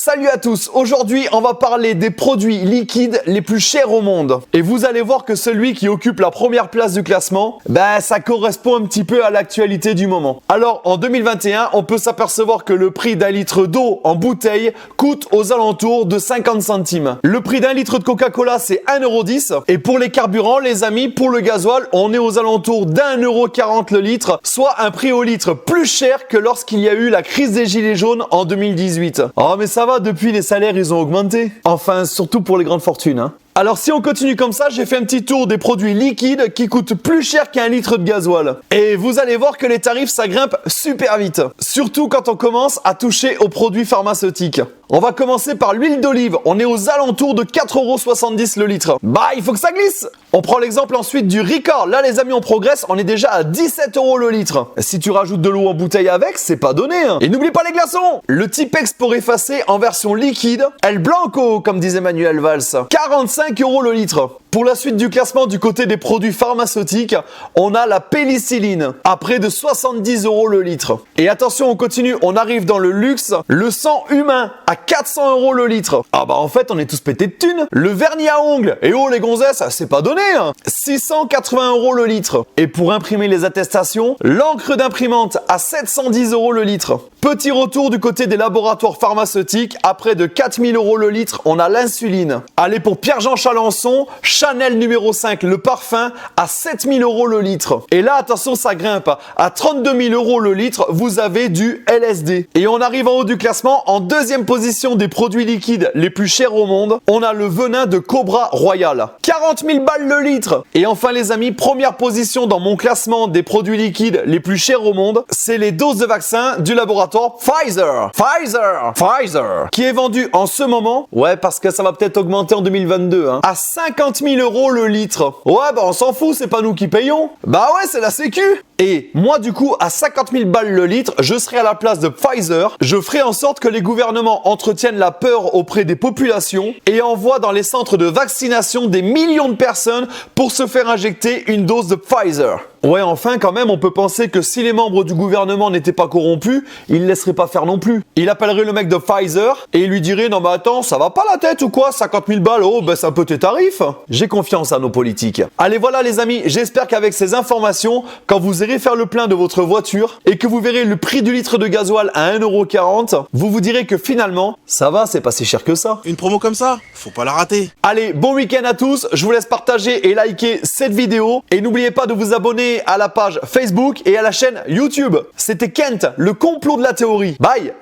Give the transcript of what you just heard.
Salut à tous, aujourd'hui on va parler des produits liquides les plus chers au monde. Et vous allez voir que celui qui occupe la première place du classement, ça correspond un petit peu à l'actualité du moment. Alors en 2021, on peut s'apercevoir que le prix d'un litre d'eau en bouteille coûte aux alentours de 50 centimes. Le prix d'un litre de Coca-Cola c'est 1,10 €. Et pour les carburants les amis, pour le gasoil, on est aux alentours d'1,40 € le litre, soit un prix au litre plus cher que lorsqu'il y a eu la crise des gilets jaunes en 2018. Oh mais ça va, depuis les salaires ils ont augmenté. Enfin, surtout pour les grandes fortunes, hein. Alors si on continue comme ça, j'ai fait un petit tour des produits liquides qui coûtent plus cher qu'un litre de gasoil. Et vous allez voir que les tarifs ça grimpe super vite. Surtout quand on commence à toucher aux produits pharmaceutiques. On va commencer par l'huile d'olive. On est aux alentours de 4,70 € le litre. Il faut que ça glisse. On prend l'exemple ensuite du Ricard. Là les amis on progresse, on est déjà à 17 € le litre. Si tu rajoutes de l'eau en bouteille avec, c'est pas donné, hein. Et n'oublie pas les glaçons. Le Tipex pour effacer en version liquide, El Blanco comme disait Manuel Valls, 45 € le litre. Pour la suite du classement du côté des produits pharmaceutiques, on a la pénicilline à près de 70 € le litre. Et attention, on continue, on arrive dans le luxe, le sang humain à 400 € le litre. En fait, on est tous pétés de thunes. Le vernis à ongles, et oh les gonzesses, c'est pas donné, hein. 680 € le litre. Et pour imprimer les attestations, l'encre d'imprimante à 710 € le litre. Petit retour du côté des laboratoires pharmaceutiques, à près de 4000 € le litre, on a l'insuline. Allez, pour Pierre-Jean Chalençon, Chanel numéro 5, le parfum, à 7000 € le litre. Et là, attention, ça grimpe. À 32 000 € le litre, vous avez du LSD. Et on arrive en haut du classement, en deuxième position des produits liquides les plus chers au monde, on a le venin de Cobra Royal. 40 000 balles le litre. Et enfin les amis, première position dans mon classement des produits liquides les plus chers au monde, c'est les doses de vaccin du laboratoire Pfizer, qui est vendu en ce moment, parce que ça va peut-être augmenter en 2022, à 50 000 € le litre. On s'en fout, c'est pas nous qui payons. C'est la sécu. Et moi du coup, à 50 000 balles le litre, je serai à la place de Pfizer. Je ferai en sorte que les gouvernements entretiennent la peur auprès des populations et envoient dans les centres de vaccination des millions de personnes pour se faire injecter une dose de Pfizer. Enfin quand même, on peut penser que si les membres du gouvernement n'étaient pas corrompus, ils ne laisseraient pas faire non plus. Il appellerait le mec de Pfizer et il lui dirait « Non mais attends, ça va pas la tête ou quoi? 50 000 balles, c'est un peu tes tarifs !» J'ai confiance à nos politiques. Allez voilà les amis, j'espère qu'avec ces informations, quand vous irez faire le plein de votre voiture et que vous verrez le prix du litre de gasoil à 1,40 €, vous vous direz que finalement, ça va, c'est pas si cher que ça. Une promo comme ça, faut pas la rater. Allez, bon week-end à tous, je vous laisse partager et liker cette vidéo et n'oubliez pas de vous abonner à la page Facebook et à la chaîne YouTube. C'était Kent, le complot de la théorie. Bye!